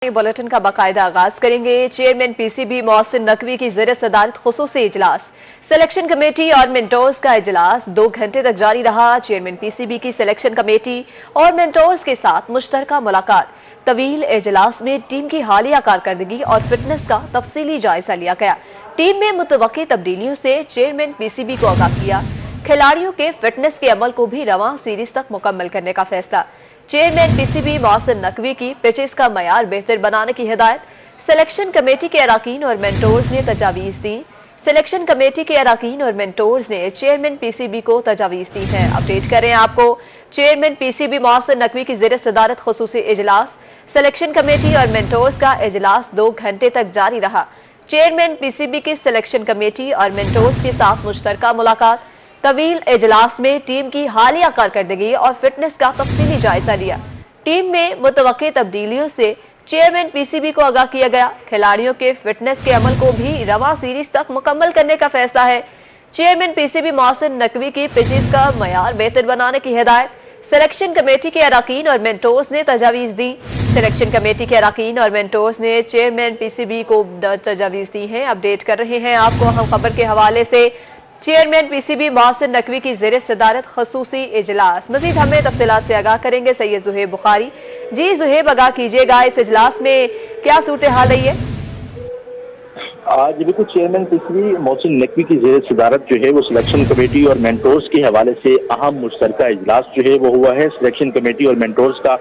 Bulletin का बाकायदा आगाज करेंगे। चेयरमैन पीसीबी मोहसिन नकवी की ज़ेर सदारत खुसूसी इजलास, सिलेक्शन कमेटी और मेंटोर्स का इजलास 2 घंटे तक जारी रहा। चेयरमैन पीसीबी की सिलेक्शन कमेटी और मेंटोर्स के साथ मुश्तरका मुलाकात। तवील इजलास में टीम की हालिया कारकर्दगी और फिटनेस का तफसीली जायजा लिया गया। टीम में मुतवक्की तब्दीलियों से चेयरमैन पीसीबी को आगाह किया। खिलाड़ियों के फिटनेस के अमल को भी रवां सीरीज तक मुकम्मल करने का फैसला। चेयरमैन पीसीबी मोहसिन नकवी की पिचेस का मयार बेहतर बनाने की हिदायत। सिलेक्शन कमेटी के अराकीन और मेंटोर्स ने तजावीज दी। सिलेक्शन कमेटी के अराकीन और मेंटोर्स ने चेयरमैन पीसीबी को तजावीज दी है। अपडेट करें आपको। चेयरमैन पीसीबी मोहसिन नकवी की ज़ेर सदारत खुसूसी इजलास, सिलेक्शन कमेटी और मेंटोर्स का इजलास 2 घंटे तक जारी रहा। चेयरमैन पीसीबी की सिलेक्शन कमेटी और मेंटोर्स के साथ मुश्तरका मुलाकात। तवील इजलास में टीम की हालिया कारकर्दगी और फिटनेस का तफसीली जायजा लिया। टीम में मुतवक्की तब्दीलियों से चेयरमैन पीसीबी को आगाह किया गया। खिलाड़ियों के फिटनेस के अमल को भी रवां सीरीज तक मुकम्मल करने का फैसला है। चेयरमैन पीसीबी मोहसिन नकवी की पिचेस का मयार बेहतर बनाने की हिदायत। सिलेक्शन कमेटी के अराकीन और मेंटोर्स ने तजावीज दी। सिलेक्शन कमेटी के अराकीन और मेंटोर्स ने चेयरमैन पीसीबी को तजावीज दी है। अपडेट कर रहे हैं आपको अहम खबर के हवाले से। चेयरमैन पीसीबी मोहसिन नकवी की ज़ेर सदारत खुसूसी इजलास। मजीद हमें तफसीलात से आगाह करेंगे सैयद ज़ुहैब बुखारी। जी ज़ुहैब, आगाह कीजिएगा, इस इजलास में क्या सूरत हाल रही है? आज बिल्कुल चेयरमैन पीसीबी मोहसिन नकवी की ज़ेर सदारत जो है वो सिलेक्शन कमेटी और मेंटोर्स के हवाले से अहम मुश्तरका इजलास जो है वो हुआ है। सिलेक्शन कमेटी और मेंटोर्स का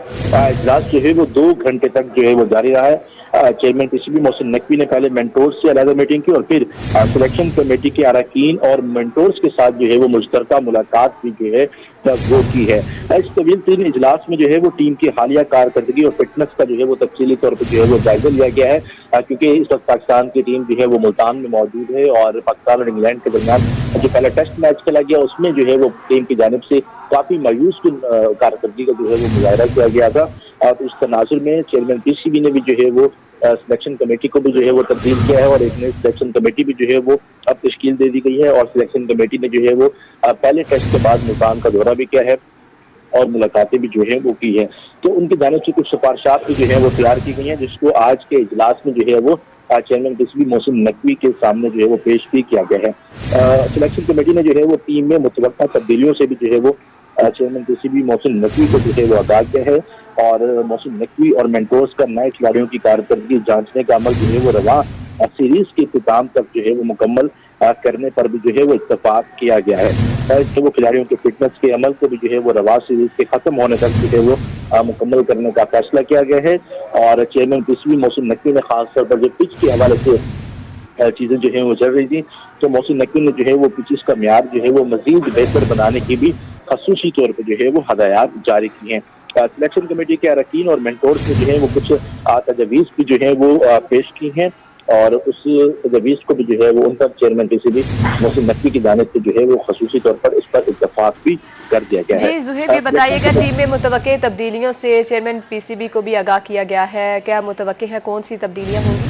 इजलास जो है वो 2 घंटे तक जो है वो जारी रहा है। चेयरमैन पीसीबी मोहसिन नकवी ने पहले मेंटोर्स से अलग मीटिंग की और फिर सिलेक्शन कमेटी के अरकान और मेंटोर्स के साथ जो है वो मुश्तरका मुलाकात भी जो है वो की है। इस तवील तीन इजलास में जो है वो टीम की हालिया कारकर्दगी और फिटनेस का जो है वो तफसीली तौर पर जो है वो जायजा लिया गया है, क्योंकि इस वक्त पाकिस्तान की टीम जो है वो मुल्तान में मौजूद है और पाकिस्तान और इंग्लैंड के दरमियान जो पहला टेस्ट मैच खेला गया उसमें जो है वो टीम की जानिब से काफी मायूस कारकर्दगी का जो है वो मुजाहरा किया गया था। तो उस तनाजुर में चेयरमैन पीसीबी ने भी जो है वो सिलेक्शन कमेटी को भी जो है वो तब्दील किया है और एक नई सिलेक्शन कमेटी भी जो है वो अब तश्कील दे दी गई है और सिलेक्शन कमेटी ने जो है वो पहले टेस्ट के बाद मुल्तान का दौरा भी किया है और मुलाकातें भी जो है वो की है। तो उनकी जानिब से कुछ सिफारिशात भी जो है वो तैयार की गई हैं, जिसको आज के इजलास में जो है वो चेयरमैन पीसीबी मोहसिन नकवी के सामने जो है वो पेश भी किया गया है। सिलेक्शन कमेटी ने जो है वो टीम में मुतवक्का तब्दीलियों से भी जो है वो चेयरमैन पीसीबी मोहसिन नकवी को जो है वो आगाह किया है और मोहसिन नकवी और मेंटोर्स का नए खिलाड़ियों की कारकर्दगी जांचने का अमल जो है वो रवां सीरीज के इख्तिताम तक जो है वो मुकम्मल करने पर भी जो है वो इत्तफाक किया गया है। तो वो खिलाड़ियों के फिटनेस के अमल को भी जो है वो रवां सीरीज के खत्म होने तक जो है वो मुकम्मल करने का फैसला किया गया है। और चेयरमैन पीसीबी मोहसिन नकवी ने खासतौर पर जो पिच के हवाले से चीजें जो है वो चल रही थी, तो मोहसिन नकवी ने जो है वो पिचेस का म्यार जो है वो मजीद बेहतर बनाने की भी खसूसी तौर पर जो है वो हदायत जारी की हैं। सिलेक्शन कमेटी के अरकान और मेंटोर्स ने जो है वो कुछ तजवीज़ भी जो है वो पेश की हैं और उस तजवीज़ को भी जो है वो उन पर चेयरमैन पीसीबी मोहसिन नकवी की जानिब से जो है वो खसूसी तौर पर इस पर इत्तफाक भी कर दिया गया है। ज़ुहैब, ये बताइएगा, टीम में मुतवक्के तब्दीलियों से चेयरमैन पीसीबी को भी आगाह किया गया है, क्या मुतवक्के है, कौन सी तब्दीलियां होंगी?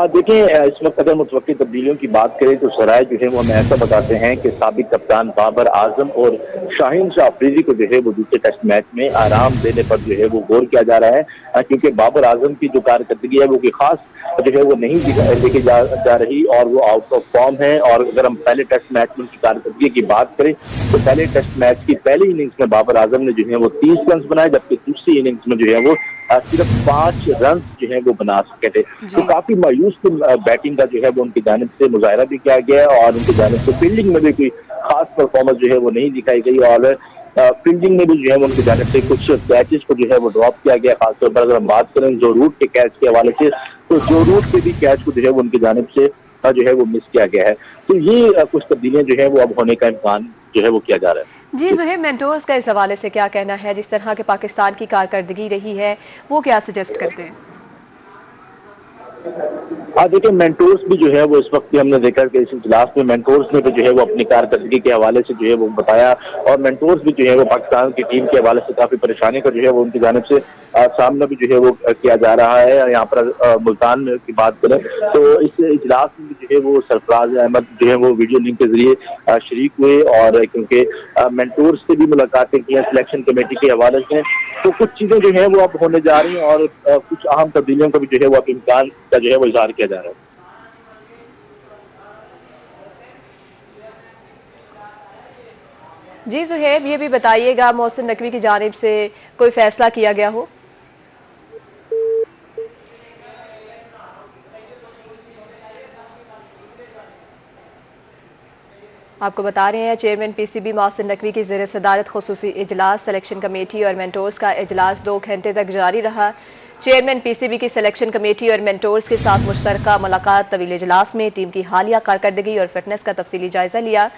देखिए, इस वक्त अगर मुतवक्की तब्दीलियों की बात करें तो सराय जो है वो हमें ऐसा बताते हैं कि साबिक कप्तान बाबर आजम और शाहीन शाह अफरीदी को जो है वो दूसरे टेस्ट मैच में आराम देने पर जो है वो गौर किया जा रहा है, क्योंकि बाबर आजम की जो कारकर्दगी है वो की खास जो है वो नहीं देखी जा रही और वो आउट ऑफ फॉर्म है। और अगर हम पहले टेस्ट मैच में उनकी कारकर्दगी की बात करें तो पहले टेस्ट मैच की पहली इनिंग्स में बाबर आजम ने जो है वो 30 रन बनाए, जबकि दूसरी इनिंग्स में जो है वो सिर्फ 5 रन जो है वो बना सके थे। तो काफी मायूस बैटिंग का जो है वो उनकी जानिब से मुजाहरा भी किया गया और उनकी जानिब से फील्डिंग में भी कोई खास परफॉर्मेंस जो है वो नहीं दिखाई गई और फील्डिंग में भी जो है वो उनकी जानिब से कुछ कैचेस को जो है वो ड्रॉप किया गया। खासतौर पर अगर हम बात करें जो रूट के कैच के हवाले से, तो जो रूट के भी कैच को जो है वो उनकी जानिब से जो है वो मिस किया गया है। तो ये कुछ तब्दीलियां जो है वो अब होने का इम्कान जो है वो किया जा रहा है। जी ज़ुहैब, मेंटोर्स का इस हवाले से क्या कहना है? जिस तरह के पाकिस्तान की कारकर्दगी रही है वो क्या सजेस्ट करते हैं? हाँ देखिए, मेंटोर्स भी जो है वो इस वक्त भी हमने देखा कि इस इजलास में मेंटोर्स ने भी जो है वो अपनी कारकर्दगी के हवाले से जो है वो बताया, और मेंटोर्स भी जो है वो पाकिस्तान की टीम के हवाले से काफी परेशानी का जो है वो उनकी जानिब से सामना भी जो है वो किया जा रहा है। यहाँ पर मुल्तान में की बात करें तो इस इजलास में भी जो है वो सरफराज अहमद जो है वो वीडियो लिंक के जरिए शरीक हुए, और क्योंकि मेंटोर्स से भी मुलाकातें की हैं सिलेक्शन कमेटी के हवाले से, तो कुछ चीजें जो है वो अब होने जा रही हैं, और कुछ अहम तब्दीलियों का भी जो है वो अब इम्कान का जो है वो इजहार किया जा रहा है। जी जुहैब, ये भी बताइएगा मोहसिन नकवी की जानिब से कोई फैसला किया गया हो? आपको बता रहे हैं चेयरमैन पीसीबी मोहसिन नकवी की ज़ेर सदारत खुसूसी इजलास सिलेक्शन कमेटी और मेंटोर्स का इजलास 2 घंटे तक जारी रहा। चेयरमैन पीसीबी की सिलेक्शन कमेटी और मेंटोर्स के साथ मुश्तरका मुलाकात तवील इजलास में टीम की हालिया कारकर्दगी और फिटनेस का तफसीली जायजा लिया,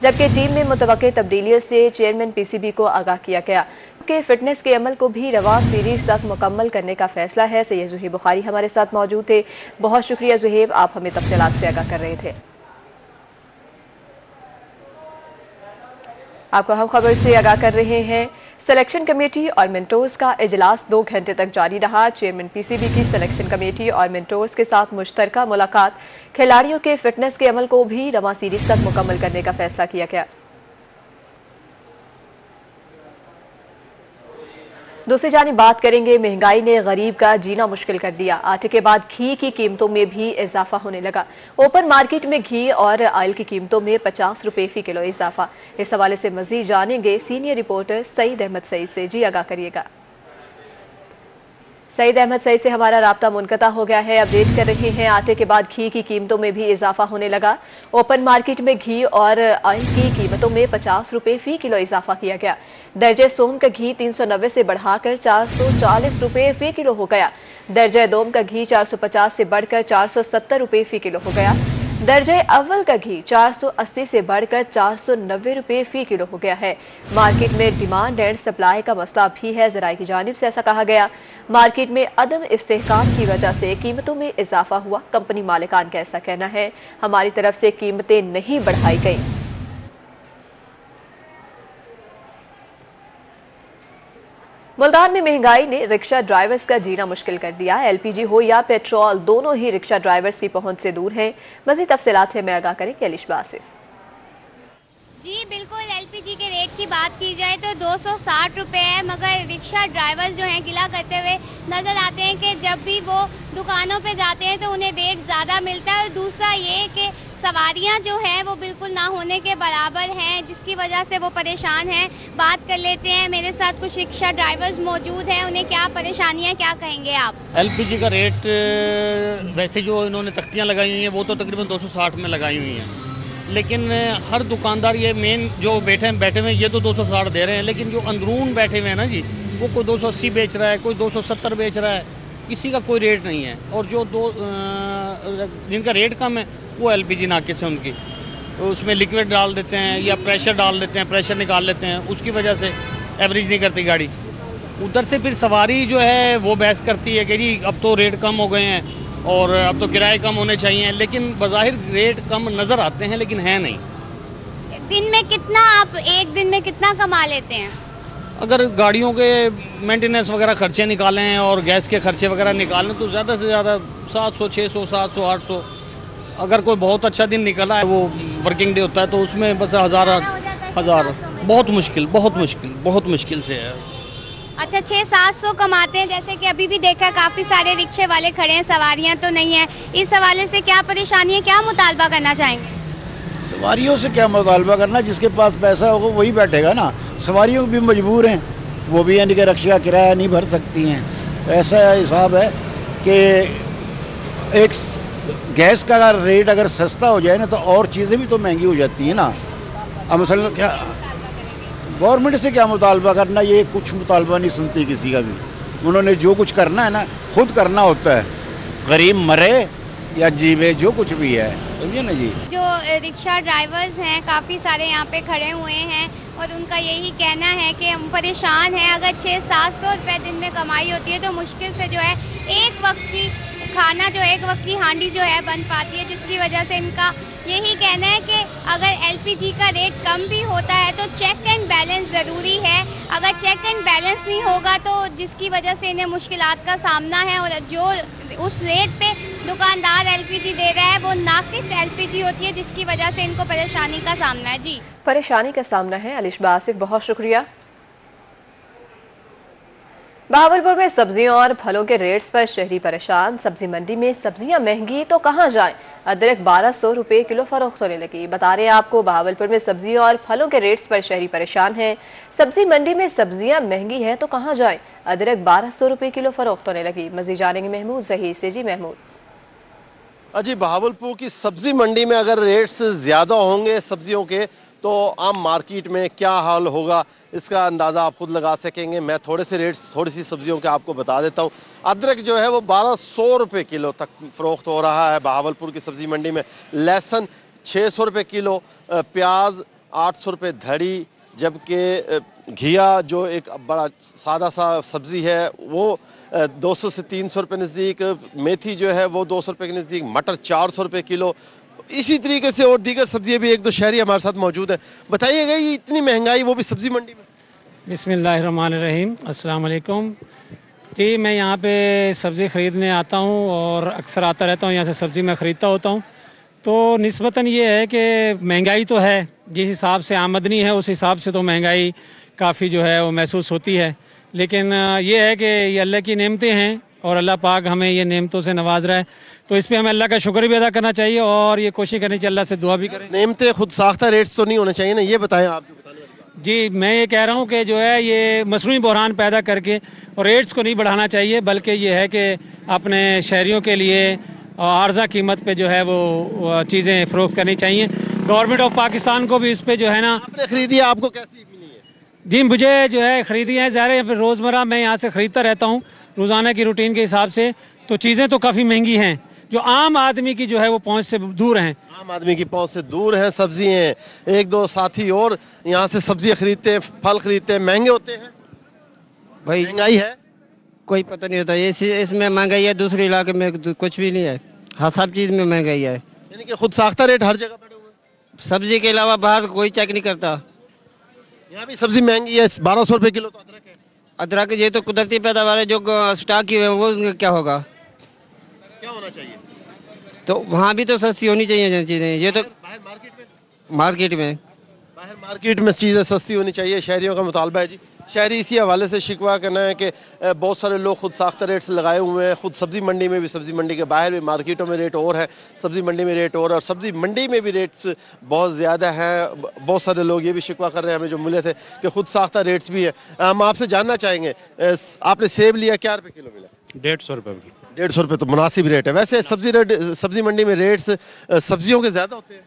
जबकि टीम में मुतवक्के तब्दीलियों से चेयरमैन पीसीबी को आगाह किया गया कि फिटनेस के अमल को भी रवा सीरीज तक मुकम्मल करने का फैसला है। सैयद ज़ुहैब बुखारी हमारे साथ मौजूद थे। बहुत शुक्रिया ज़ुहैब, आप हमें तफसीलात से आगाह कर रहे थे। आपको हम खबर से आगाह कर रहे हैं, सिलेक्शन कमेटी और मेंटोर्स का इजलास 2 घंटे तक जारी रहा। चेयरमैन पीसीबी की सिलेक्शन कमेटी और मेंटोर्स के साथ मुश्तरका मुलाकात खिलाड़ियों के फिटनेस के अमल को भी रवा सीरीज तक मुकम्मल करने का फैसला किया गया। दूसरी जानिब बात करेंगे, महंगाई ने गरीब का जीना मुश्किल कर दिया। आटे के बाद घी की कीमतों में भी इजाफा होने लगा। ओपन मार्केट में घी और ऑयल की कीमतों में 50 रुपए फी किलो इजाफा। इस हवाले से मजीद जानेंगे सीनियर रिपोर्टर सईद अहमद सईद से। जी आगाह करिएगा। सईद अहमद सईद से हमारा राब्ता मुनक़ता हो गया है, अपडेट कर रहे हैं। आटे के बाद घी की कीमतों में भी इजाफा होने लगा। ओपन मार्केट में घी और ऑयल की कीमतों में 50 रुपए फी किलो इजाफा किया गया। दर्जे सोम का घी 390 से बढ़ाकर 440 रुपए फी किलो हो गया। दर्जे दोम का घी 450 से बढ़कर 470 रुपए फी किलो हो गया। दर्जे अव्वल का घी 480 से बढ़कर 490 रुपए फी किलो हो गया है। मार्केट में डिमांड एंड सप्लाई का मसला भी है। ज़राए की जानिब से ऐसा कहा गया, मार्केट में अदम इस्तेहकाम की वजह से कीमतों में इजाफा हुआ। कंपनी मालिकान का ऐसा कहना है, हमारी तरफ से कीमतें नहीं बढ़ाई गई। मुल्तान में महंगाई ने रिक्शा ड्राइवर्स का जीना मुश्किल कर दिया। एलपीजी हो या पेट्रोल, दोनों ही रिक्शा ड्राइवर्स की पहुंच से दूर हैं। मज़ीद तफसीलात है, मैं आगाह करेंगे अलिशा आसिफ। जी बिल्कुल, एलपीजी के रेट की बात की जाए तो 260 रुपए है, मगर रिक्शा ड्राइवर्स जो हैं गिला करते हुए नजर आते हैं कि जब भी वो दुकानों पे जाते हैं तो उन्हें रेट ज़्यादा मिलता है। और दूसरा ये कि सवारियां जो हैं वो बिल्कुल ना होने के बराबर हैं, जिसकी वजह से वो परेशान हैं। बात कर लेते हैं, मेरे साथ कुछ रिक्शा ड्राइवर्स मौजूद हैं, उन्हें क्या परेशानियां, क्या कहेंगे आप? एलपीजी का रेट वैसे जो इन्होंने तख्तियां लगाई हुई हैं वो तो तकरीबन 260 में लगाई हुई हैं, लेकिन हर दुकानदार ये मेन जो बैठे हुए ये तो 260 दे रहे हैं, लेकिन जो अंदरून बैठे हुए हैं ना जी, वो कोई 280 बेच रहा है, कोई 270 बेच रहा है, किसी का कोई रेट नहीं है। और जो जिनका रेट कम है वो एलपीजी नाके से उनकी उसमें लिक्विड डाल देते हैं या प्रेशर डाल देते हैं, प्रेशर निकाल लेते हैं, उसकी वजह से एवरेज नहीं करती गाड़ी। उधर से फिर सवारी जो है वो बहस करती है कि जी अब तो रेट कम हो गए हैं और अब तो किराए कम होने चाहिए, लेकिन बज़ाहिर रेट कम नज़र आते हैं लेकिन है नहीं। दिन में कितना, आप एक दिन में कितना कमा लेते हैं? अगर गाड़ियों के मेंटेनेंस वगैरह खर्चे निकालें और गैस के खर्चे वगैरह निकालें तो ज़्यादा से ज़्यादा 700, 600, 700, 800। अगर कोई बहुत अच्छा दिन निकला है, वो वर्किंग डे होता है, तो उसमें बस 1000 बहुत मुश्किल से है। अच्छा, 600-700 कमाते हैं, जैसे कि अभी भी देखा काफी सारे रिक्शे वाले खड़े हैं, सवारियां तो नहीं है। इस हवाले से क्या परेशानी है, क्या मुतालबा करना चाहेंगे? सवारियों से क्या मुतालबा करना, जिसके पास पैसा होगा वही बैठेगा ना। सवारियों भी मजबूर हैं, वो भी यानी कि रिक्शे का किराया नहीं भर सकती हैं। ऐसा हिसाब है कि एक गैस का रेट अगर सस्ता हो जाए ना तो और चीज़ें भी तो महंगी हो जाती हैं ना। अब मसलन क्या गवर्नमेंट से क्या मुतालबा करना, ये कुछ मुतालबा नहीं सुनती किसी का भी। उन्होंने जो कुछ करना है ना खुद करना होता है, गरीब मरे या जीवे जो कुछ भी है, समझिए ना जी। जो रिक्शा ड्राइवर्स हैं काफी सारे यहाँ पे खड़े हुए हैं और उनका यही कहना है कि हम परेशान हैं। अगर 600-700 रुपए दिन में कमाई होती है तो मुश्किल से जो है एक वक्त की खाना जो है, एक वक्त की हांडी जो है बन पाती है, जिसकी वजह से इनका यही कहना है कि अगर एलपीजी का रेट कम भी होता है तो चेक एंड बैलेंस ज़रूरी है। अगर चेक एंड बैलेंस नहीं होगा तो जिसकी वजह से इन्हें मुश्किलात का सामना है, और जो उस रेट पे दुकानदार एलपीजी दे रहा है वो नाकिस एलपीजी होती है, जिसकी वजह से इनको परेशानी का सामना है। जी, परेशानी का सामना है। अलिशबा आसिफ, बहुत शुक्रिया। बहावलपुर में सब्जियों और फलों के रेट्स पर शहरी परेशान। सब्जी मंडी में सब्जियां महंगी तो कहां जाएं? अदरक 1200 रुपए किलो फरोख्त होने लगी। बता रहे हैं आपको, बहावलपुर में सब्जियों और फलों के रेट्स पर शहरी परेशान हैं। सब्जी मंडी में सब्जियां महंगी हैं तो कहां जाएं? अदरक 1200 रुपए किलो फरोख्त होने लगी। मजीद जानेंगे महमूद जहीर से। जी महमूद। जी, बहावलपुर की सब्जी मंडी में अगर रेट्स ज्यादा होंगे सब्जियों के तो आम मार्केट में क्या हाल होगा इसका अंदाजा आप खुद लगा सकेंगे। मैं थोड़े से रेट्स थोड़ी सी सब्जियों के आपको बता देता हूं। अदरक जो है वो 1200 रुपए किलो तक फरोख्त हो रहा है बहावलपुर की सब्जी मंडी में। लहसुन 600 रुपए किलो, प्याज 800 रुपए धड़ी, जबकि घिया जो एक बड़ा सादा सा सब्जी है वो 200 से 300 रुपए नज़दीक, मेथी जो है वो 200 रुपए के नज़दीक, मटर 400 रुपए किलो। इसी तरीके से और दीगर सब्जियां भी एक दो शहरी हमारे साथ मौजूद हैं। बताइएगा ये इतनी महंगाई वो भी सब्जी मंडी में। बिस्मिल्लाहिर्रहमानिर्रहीम, अस्सलाम वालेकुम। जी, मैं यहाँ पे सब्ज़ी ख़रीदने आता हूँ और अक्सर आता रहता हूँ, यहाँ से सब्ज़ी मैं ख़रीदता होता हूँ। तो निस्बतन ये है कि महंगाई तो है, जिस हिसाब से आमदनी है उस हिसाब से तो महंगाई काफ़ी जो है वो महसूस होती है। लेकिन ये है कि ये अल्लाह की नेमतें हैं और अल्लाह पाक हमें ये नेमतों से नवाज रहा है, तो इस पे हमें अल्लाह का शुक्र भी अदा करना चाहिए और ये कोशिश करनी चाहिए, अल्लाह से दुआ भी करें। नेमतें खुद साख्ता रेट्स तो नहीं होने चाहिए ना, ये बताएं आप जो बताने वाली बात। जी, मैं ये कह रहा हूँ कि जो है ये मसनूई बहरान पैदा करके और रेट्स को नहीं बढ़ाना चाहिए, बल्कि ये है कि अपने शहरियों के लिए आर्जा कीमत पे जो है वो चीज़ें फ़रोख्त करनी चाहिए। गवर्नमेंट ऑफ पाकिस्तान को भी इस पे जो है ना, आपने खरीदी है, आपको कैसी मिली है? जी मुझे जो है ख़रीदी है, ज़ाहिर रोज़मर्रा मैं यहाँ से ख़रीदता रहता हूँ रोज़ाना की रूटीन के हिसाब से, तो चीज़ें तो काफ़ी महंगी हैं जो आम आदमी की जो है वो पहुँच से दूर हैं। आम आदमी की पहुंच से दूर है सब्जी हैं। एक दो साथी और यहाँ से सब्जी खरीदते हैं, फल खरीदते हैं, महंगे होते हैं भाई। महंगाई है, कोई पता नहीं होता, इसमें महंगाई है, दूसरे इलाके में कुछ भी नहीं है। हाँ, सब चीज़ में महंगाई है, यानी कि खुद साख्ता रेट हर जगह बढ़े हुए हैं। सब्जी के अलावा बाहर कोई चेक नहीं करता। यहाँ भी सब्जी महंगी है, 1200 रुपए किलो तो अदरक है। अदरक ये तो कुदरती पैदावार है, जो स्टॉक की हुए हैं, वो क्या होगा, क्या होना चाहिए? तो वहाँ भी तो सस्ती होनी चाहिए चीज़ें। ये तो बाहर मार्केट में बाहर मार्केट में चीज़ें सस्ती होनी चाहिए, शहरियों का मुतालबा है। जी, शहरी इसी हवाले से शिकवा करना है कि बहुत सारे लोग खुद साख्ता रेट्स लगाए हुए हैं। खुद सब्जी मंडी में भी, सब्जी मंडी के बाहर भी, मार्केटों में रेट और है, सब्जी मंडी में रेट और सब्जी मंडी में भी रेट्स बहुत ज़्यादा हैं। बहुत सारे लोग ये भी शिकवा कर रहे हैं हमें जो मिले थे कि खुद साख्ता रेट्स भी है। हम आपसे जानना चाहेंगे, आपने सेब लिया, क्या रुपये किलो मिला? 150 रुपये। 150 रुपये तो मुनासिब रेट है। वैसे सब्जी मंडी में रेट्स सब्जियों के ज़्यादा होते हैं?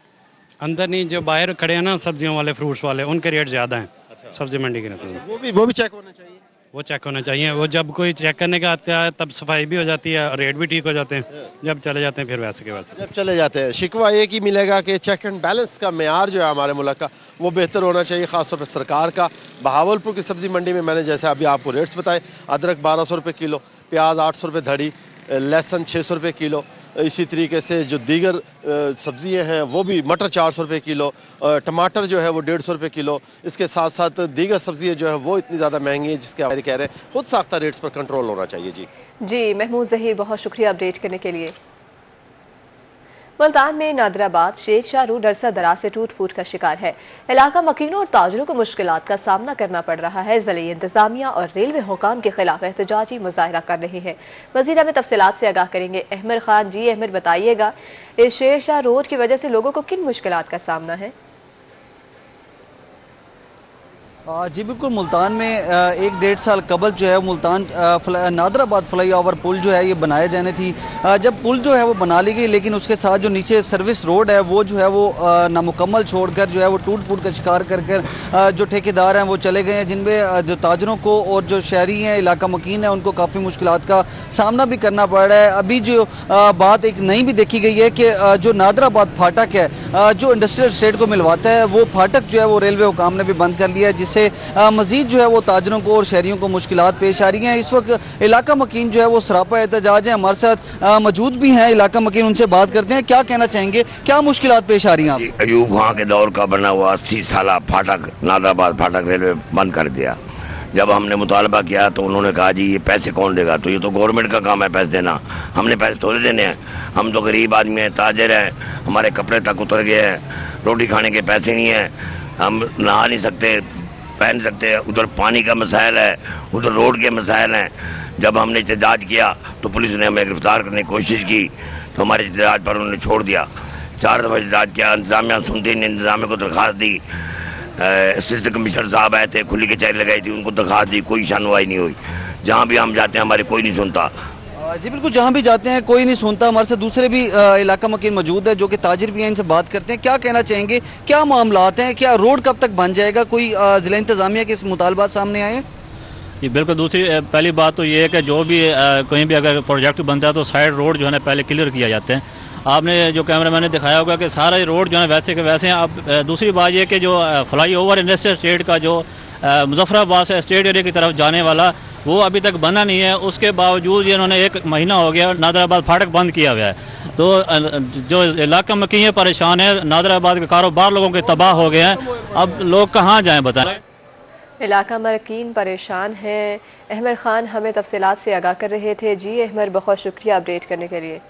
अंदर नहीं, जो बाहर खड़े हैं ना सब्जियों वाले, फ्रूट्स वाले, उनके रेट ज़्यादा हैं। सब्जी मंडी के नजर वो भी चेक होने चाहिए। वो चेक होना चाहिए। वो जब कोई चेक करने का आता है तब सफाई भी हो जाती है, रेट भी ठीक हो जाते हैं। जब चले जाते हैं फिर वैसे के वैसे जब चले जाते हैं। शिकवा एक ही मिलेगा कि चेक एंड बैलेंस का मेयार जो है हमारे मुल्क का वो बेहतर होना चाहिए, खासतौर पर सरकार का। बहावलपुर की सब्जी मंडी में मैंने जैसे अभी आपको रेट्स बताए, अदरक 1200 रुपये किलो, प्याज 800 रुपये धड़ी, लहसुन 600 रुपये किलो। इसी तरीके से जो दीगर सब्जियां हैं वो भी, मटर 400 रुपये किलो, टमाटर जो है वो 150 रुपये किलो। इसके साथ साथ दीगर सब्जियां जो है वो इतनी ज़्यादा महंगी हैं जिसके आप कह रहे हैं खुद साख्ता रेट्स पर कंट्रोल होना चाहिए। जी महमूद जहीर, बहुत शुक्रिया अपडेट करने के लिए। मुल्तान में नादराबाद शेरशाह रोड अरसा दराज से टूट फूट का शिकार है। इलाका मकीनों और ताजरों को मुश्किलात का सामना करना पड़ रहा है। ज़िले इंतजामिया और रेलवे हुकाम के खिलाफ एहतजाजी मुजाहरा कर रहे हैं। मज़ीद हमें तफसीलात से आगाह करेंगे अहमद खान। जी अहमद, बताइएगा इस शेरशाह रोड की वजह से लोगों को किन मुश्किलात का सामना है? जी बिल्कुल, मुल्तान में 1-1.5 साल कबल जो है मुल्तान नादराबाद फ्लाई ओवर पुल जो है ये बनाए जाने थी। जब पुल जो है वो बना ली गई, लेकिन उसके साथ जो नीचे सर्विस रोड है वो जो है वो नामुकम्मल छोड़कर जो है वो टूट फूट का शिकार कर जो ठेकेदार हैं वो चले गए हैं, जिनमें जो ताजरों को और जो शहरी हैं, इलाका मकीन है, उनको काफ़ी मुश्किलात का सामना भी करना पड़ रहा है। अभी जो बात एक नई भी देखी गई है कि जो नादराबाद फाटक है जो इंडस्ट्रियल स्टेट को मिलवाता है वो फाटक जो है वो रेलवे हुकाम ने भी बंद कर लिया है, जिससे मजीद जो है वो ताजरों को और शहरियों को मुश्किलात पेश आ रही हैं। इस वक्त इलाका मकीन जो है वो सरापा एहतजाज है। हमारे साथ मौजूद भी हैं इलाका मकीन, उनसे बात करते हैं क्या कहना चाहेंगे, क्या मुश्किलात पेश आ रही हैं आप? अयूब खां के दौर का बना हुआ 80 साल फाटक नादराबाद फाटक रेलवे बंद कर दिया। जब हमने मुतालबा किया तो उन्होंने कहा जी ये पैसे कौन देगा, तो ये तो गवर्नमेंट का काम है पैसे देना, हमने पैसे थोड़े देने हैं, हम तो गरीब आदमी हैं, ताजिर हैं, हमारे कपड़े तक उतर गए हैं, रोटी खाने के पैसे नहीं हैं, हम नहा नहीं सकते, पहन सकते, उधर पानी का मसाइल है, उधर रोड के मसाइल हैं। जब हमने एहतजाज किया तो पुलिस ने हमें गिरफ्तार करने की कोशिश की, तो हमारे एहतजाज पर उन्होंने छोड़ दिया। 4 दफ़ा एहतजाज किया, इंतजामिया सुनते नहीं, इंतजामिया को दरख्वास्त दी, असिस्टेंट कमिश्नर साहब आए थे, खुली कचहरी लगाई थी, उनको दरख्वास्त दी, कोई सुनवाई नहीं हुई। जहाँ भी हम जाते हैं हमारे कोई नहीं सुनता। जी बिल्कुल, जहाँ भी जाते हैं कोई नहीं सुनता। हमारे साथ दूसरे भी इलाका मकीन मौजूद है जो कि ताजिर भी हैं, इनसे बात करते हैं। क्या कहना चाहेंगे, क्या मामलात हैं, क्या रोड कब तक बन जाएगा, कोई जिला इंतजामिया के इस मुतालबात सामने आए? जी बिल्कुल, दूसरी पहली बात तो ये है कि जो भी कहीं भी अगर प्रोजेक्ट बनता है तो साइड रोड जो है ना पहले क्लियर किया जाते हैं। आपने जो कैमरा मैंने दिखाया होगा कि सारा रोड जो है वैसे के वैसे हैं। अब दूसरी बात ये कि जो फ्लाई ओवर इंडस्ट्रियल स्टेट का जो मुजफ्फराबाद से स्टेट एरिया की तरफ जाने वाला वो अभी तक बना नहीं है, उसके बावजूद इन्होंने 1 महीना हो गया नादराबाद फाटक बंद किया हुआ है। तो जो इलाका में कहीं परेशान है, नादराबाद के कारोबार लोगों के तबाह हो गए हैं, अब लोग कहाँ जाएं बताएं। इलाका मकीन परेशान हैं। अहमद खान हमें तफसीलात से आगाह कर रहे थे। जी अहमद, बहुत शुक्रिया अपडेट करने के लिए।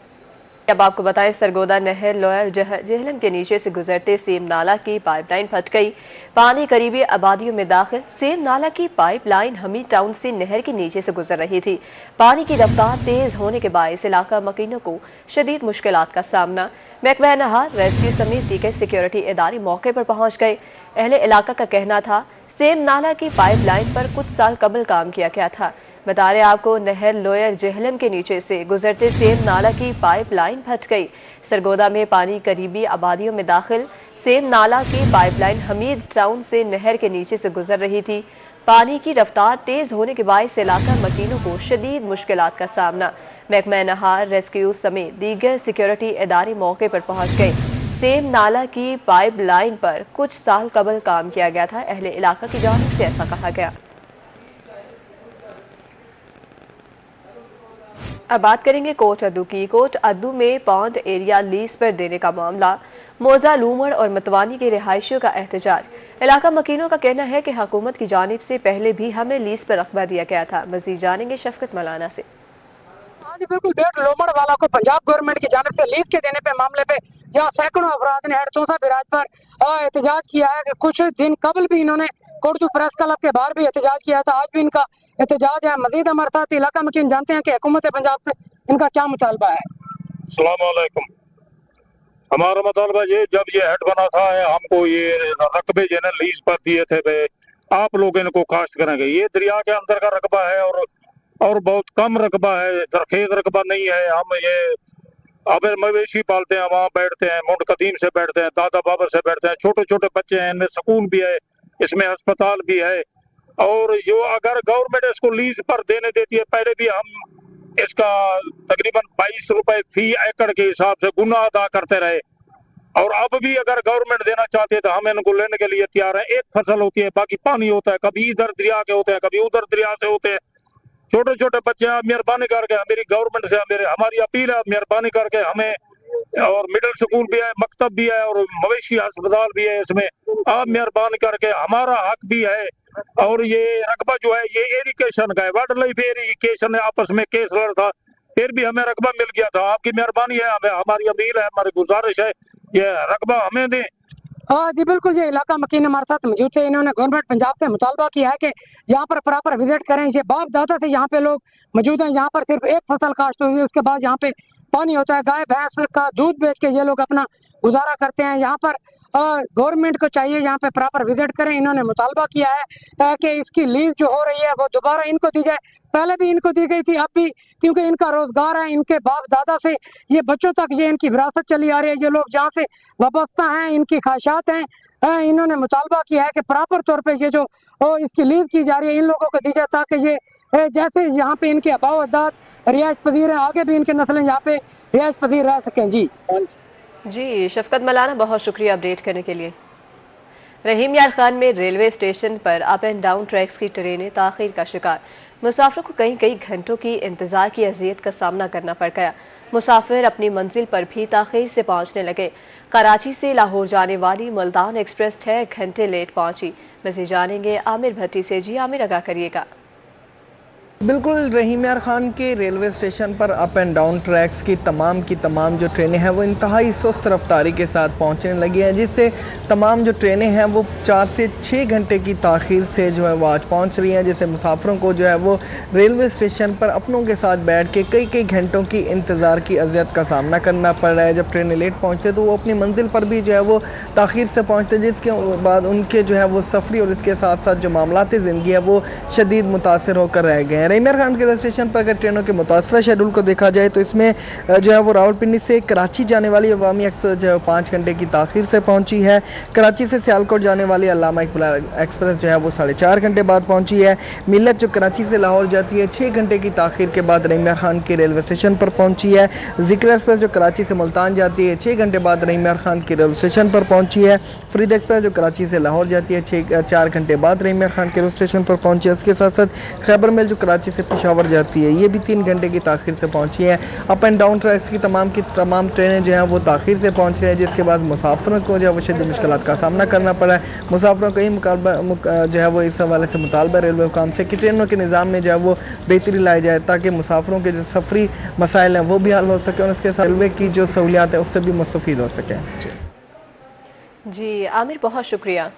अब आपको बताएं, सरगोदा नहर लोअर जेहलम के नीचे से गुजरते सेम नाला की पाइपलाइन फट गई, पानी करीबी आबादियों में दाखिल। सेम नाला की पाइपलाइन हमीद टाउन से नहर के नीचे से गुजर रही थी। पानी की रफ्तार तेज होने के बायस इलाका मकीनों को शदीद मुश्किलात का सामना। महकमा नहर, रेस्क्यू समेत दीगर सिक्योरिटी इदारे मौके पर पहुंच गए। अहले इलाका का कहना था सेम नाला की पाइपलाइन पर कुछ साल कबल काम किया गया था। बता रहे आपको, नहर लोअर जेहलम के नीचे से गुजरते सेम नाला की पाइपलाइन फट गई। सरगोदा में पानी करीबी आबादियों में दाखिल। सेम नाला की पाइपलाइन हमीद टाउन से नहर के नीचे से गुजर रही थी। पानी की रफ्तार तेज होने के बायस इलाका मकीनों को शदीद मुश्किलात का सामना। महकमा नहर, रेस्क्यू समेत दीगर सिक्योरिटी इदारे मौके पर पहुंच गए। सेम नाला की पाइपलाइन पर कुछ साल कबल काम किया गया था। अहले इलाका की जानिब से ऐसा कहा गया। अब बात करेंगे कोट अद्दू की। कोट अद्दू में पौंड एरिया लीज पर देने का मामला। मोजा, लूमड़ और मतवानी के रिहायशियों का एहतजाज। इलाका मकीनों का कहना है कि हुकूमत की जानिब से पहले भी हमें लीज पर रकबा दिया गया था। मजीद जानेंगे शफकत मलाना से। हाँ जी बिल्कुल, डेढ़ लोमड़ वाला को पंजाब गवर्नमेंट की जानिब से लीज के देने पे मामले पे यहाँ सैकड़ों अफराद ने हेडचौसा बिराज पर एहतजाज किया है। कुछ दिन कबल भी इन्होंने कोटदू प्रेस क्लब के बाहर भी एहतजाज किया था, आज भी इनका एहतजाज है। मजीद हमारे साथ इलाका मकीन जानते हैं कि हुकूमत पंजाब से इनका क्या मुतालबा है। अस्सलाम वालेकुम। हमारा मुतालबा ये, जब ये हेड बना था हमको ये रकबे जो है लीज पर दिए थे भाई, आप लोग इनको काश्त करेंगे। ये दरिया के अंदर का रकबा है और बहुत कम रकबा है, सरखेज रकबा नहीं है। हम ये अब मवेशी पालते हैं, वहाँ बैठते हैं, मुंड कदीम से बैठते हैं, दादा बाबर से बैठते हैं, छोटे छोटे बच्चे हैं, इनमें स्कूल भी है, इसमें अस्पताल भी है। और जो अगर गवर्नमेंट इसको लीज पर देने देती है, पहले भी हम इसका तकरीबन 22 रुपए फी एकड़ के हिसाब से गुना अदा करते रहे, और अब भी अगर गवर्नमेंट देना चाहती है तो हम इनको लेने के लिए तैयार हैं। एक फसल होती है, बाकी पानी होता है, कभी इधर दरिया के होते हैं, कभी उधर दरिया से होते हैं। छोटे छोटे बच्चे हैं, मेहरबानी करके मेरी गवर्नमेंट से हमारी अपील है, मेहरबानी करके हमें, और मिडिल स्कूल भी है, मकतब भी है और मवेशी अस्पताल भी है, इसमें आप मेहरबानी करके, हमारा हक भी है। और ये रकबा जो है ये एरिगेशन का है, वाइल्ड लाइफ एरिगेशन आपस में केस लड़ था, फिर भी हमें रकबा मिल गया था। आपकी मेहरबानी है, हमें हमारी अपील है, हमारी गुजारिश है, ये रकबा हमें दें। हाँ जी बिल्कुल, ये इलाका मकीन हमारे साथ मौजूद थे। इन्होंने गवर्नमेंट पंजाब से मुतालबा किया है कि यहाँ पर प्रॉपर विजिट करें। ये बाप दादा से यहाँ पे लोग मौजूद हैं, यहाँ पर सिर्फ एक फसल काश्त हुई है, उसके बाद यहाँ पे पानी होता है, गाय भैंस का दूध बेच के ये लोग अपना गुजारा करते हैं। यहाँ पर गवर्नमेंट को चाहिए यहाँ पे प्रॉपर विजिट करें। इन्होंने मुतालबा किया है कि इसकी लीज जो हो रही है वो दोबारा इनको दी जाए। पहले भी इनको दी गई थी, अब भी, क्योंकि इनका रोजगार है, इनके बाप दादा से ये बच्चों तक ये इनकी विरासत चली आ रही है। ये लोग जहाँ से वाबस्ता हैं, इनकी ख्वाहिशात हैं, इन्होंने मुतालबा किया है कि प्रॉपर तौर पे ये जो इसकी लीज की जा रही है इन लोगों को दी जाए, ताकि ये जैसे यहाँ पे इनके आबाओ अजदाद रिहायश पजीर हैं, आगे भी इनके नस्लें यहाँ पे रिहायश पजीर रह सकें। जी जी शफकत मलाना, बहुत शुक्रिया अपडेट करने के लिए। रहीम यार खान में रेलवे स्टेशन पर अप एंड डाउन ट्रैक्स की ट्रेनें ताखीर का शिकार। मुसाफिरों को कई घंटों की इंतजार की अजियत का सामना करना पड़ गया। मुसाफिर अपनी मंजिल पर भी ताखीर से पहुंचने लगे। कराची से लाहौर जाने वाली मुल्तान एक्सप्रेस 6 घंटे लेट पहुंची। मज़ीद जानेंगे आमिर भट्टी से। जी आमिर, आगाह करिएगा। बिल्कुल, रहीम यार खान के रेलवे स्टेशन पर अप एंड डाउन ट्रैक्स की तमाम जो ट्रेनें हैं वो इंतहाई सुस्त रफ्तारी के साथ पहुंचने लगी हैं, जिससे तमाम जो ट्रेनें हैं वो 4 से 6 घंटे की ताखीर से जो है वो आज पहुंच रही हैं, जिससे मुसाफिरों को जो है वो रेलवे स्टेशन पर अपनों के साथ बैठ के कई घंटों की इंतज़ार की अजियत का सामना करना पड़ रहा है। जब ट्रेनें लेट पहुँचते तो वो अपनी मंजिल पर भी जो है वो ताखीर से पहुँचते, जिसके बाद उनके जो है वो सफरी और इसके साथ साथ जो मामलाती ज़िंदगी है वो शदीद मुतासर होकर रह गए हैं। रहीम यार खान के रेलवे स्टेशन पर अगर ट्रेनों के मुतासरा शेड्यूल को देखा जाए तो इसमें जो है वो रावलपिंडी से कराची जाने वाली अवामी एक्सप्रेस जो है 5 घंटे की ताखीर से पहुंची है। कराची से सियालकोट जाने वाली अल्लामा इकबाल एक्सप्रेस जो है वो 4.5 घंटे बाद पहुंची है। मिल्लत जो कराची से लाहौर जाती है 6 घंटे की ताखीर के बाद रहीम यार खान के रेलवे स्टेशन पर पहुंची है। जिक्र एक्सप्रेस जो कराची से मुल्तान जाती है 6 घंटे बाद रहीम यार खान के रेलवे स्टेशन पर पहुंची है। फरीद एक्सप्रेस जो कराची से लाहौर जाती है 4 घंटे बाद रहीम यार खान के रेलवे स्टेशन पर पहुंची है। इसके साथ साथ खैबर मेल जो कराची से पेशावर जाती है ये भी 3 घंटे की ताखीर से पहुंची है। अप एंड डाउन ट्रैक्स की तमाम ट्रेनें जो हैं वो ताखीर से पहुंच रही हैं, जिसके बाद मुसाफिरों को जो है वो शदीद मुश्किलात का सामना करना पड़ा है। मुसाफिरों को जो है वो इस हवाले से मुतालबा रेलवे हुकाम से कि ट्रेनों के निज़ाम में जो है वो बेहतरी लाई जाए, ताकि मुसाफिरों के जो सफरी मसाइल हैं वो भी हल हो सके और उसके साथ रेलवे की जो सहूलियात है उससे भी मुस्तफ़ीद हो सके। जी आमिर, बहुत शुक्रिया।